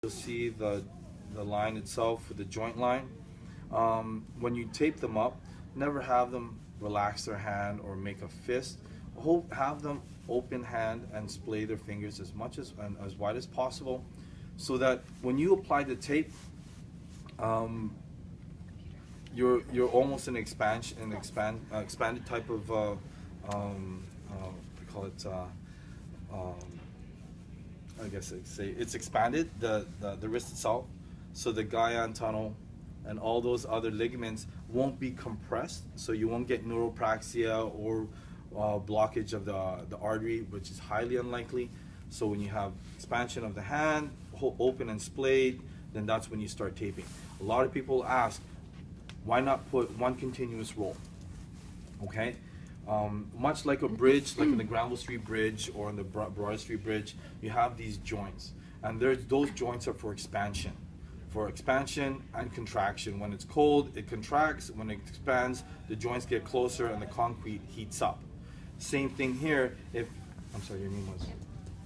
You'll see the line itself with the joint line. When you tape them up, never have them relax their hand or make a fist. Have them open hand and splay their fingers as much as wide as possible, so that when you apply the tape, you're almost an expanded type of we call it. I guess I'd say it's expanded, the wrist itself, so the Guyon tunnel and all those other ligaments won't be compressed, so you won't get neuropraxia or blockage of the artery, which is highly unlikely. So when you have expansion of the hand, open and splayed, then that's when you start taping. A lot of people ask, why not put one continuous roll? Okay. Much like a bridge, like in the Granville Street Bridge or in the Broad Street Bridge, you have these joints, and those joints are for expansion and contraction. When it's cold, it contracts. When it expands, the joints get closer and the concrete heats up. Same thing here. I'm sorry, your name was.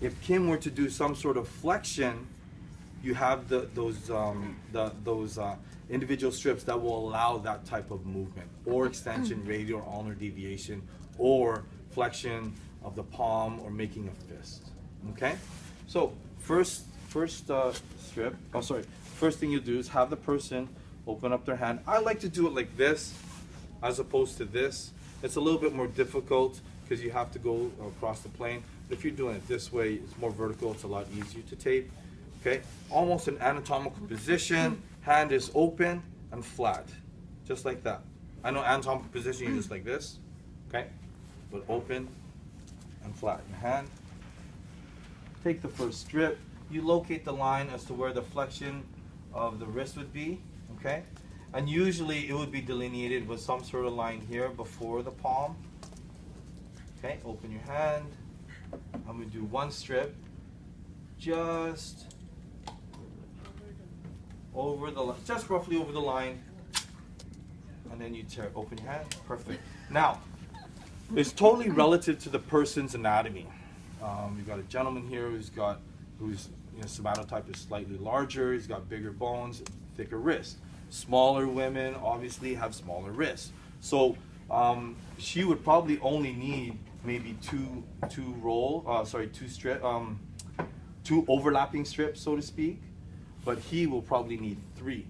If Kim were to do some sort of flexion, you have those individual strips that will allow that type of movement, or extension, radial or ulnar deviation, or flexion of the palm, or making a fist. Okay, so first thing you do is have the person open up their hand. I like to do it like this as opposed to this. It's a little bit more difficult because you have to go across the plane. But if you're doing it this way, it's more vertical, it's a lot easier to tape. Okay, almost an anatomical position. Hand is open and flat, just like that. I know anatomical position, you just like this, okay? But open and flat. Your hand. Take the first strip. You locate the line as to where the flexion of the wrist would be, okay? And usually it would be delineated with some sort of line here before the palm. Okay, open your hand. I'm gonna do one strip, just over the line, just roughly over the line, and then you open your hand. Perfect. Now, it's totally relative to the person's anatomy. You've got a gentleman here who's somatotype is slightly larger. He's got bigger bones, thicker wrist. Smaller women obviously have smaller wrists. So she would probably only need maybe two overlapping strips, so to speak. But he will probably need 3,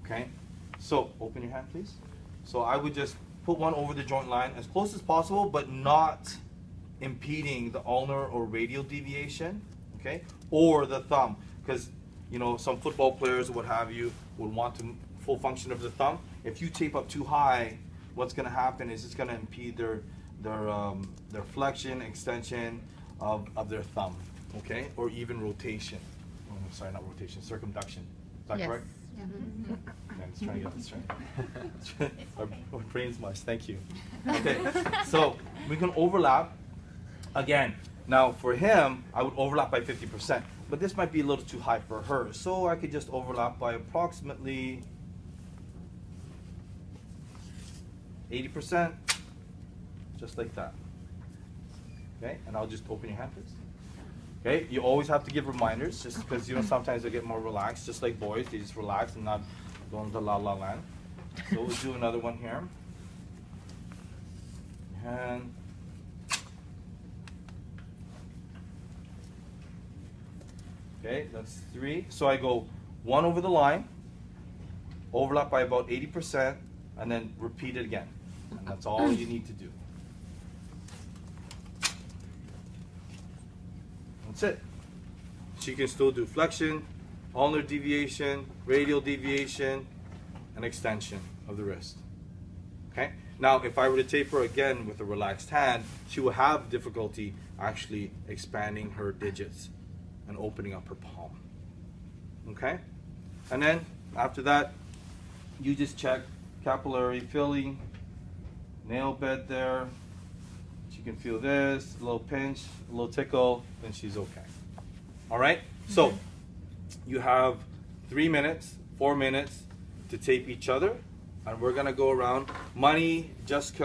okay? So open your hand, please. So I would just put one over the joint line as close as possible, but not impeding the ulnar or radial deviation, okay? Or the thumb, because some football players or what have you would want full function of the thumb. If you tape up too high, what's gonna happen is it's gonna impede their flexion, extension of their thumb, okay? Or even rotation. Sorry, not rotation, circumduction. Is that correct? Yeah. Okay, I'm just trying to get this straight. Our brain's mush, thank you. Okay, so we can overlap. Again, now for him, I would overlap by 50%, but this might be a little too high for her. So I could just overlap by approximately 80%, just like that. Okay, and I'll just open your hand, please. Okay, you always have to give reminders, just because sometimes they get more relaxed, just like boys, they just relax and not go into la la land. So we'll do another one here. And okay, that's 3. So I go 1 over the line, overlap by about 80%, and then repeat it again. And that's all you need to do. That's it. She can still do flexion, ulnar deviation, radial deviation, and extension of the wrist. Okay? Now, if I were to tape her again with a relaxed hand, she will have difficulty actually expanding her digits and opening up her palm. Okay? And then, after that, you just check capillary filling, nail bed there. She can feel this, a little pinch, a little tickle, then she's okay. All right? So, you have 3 minutes, 4 minutes to tape each other, and we're gonna go around. Money, Jessica.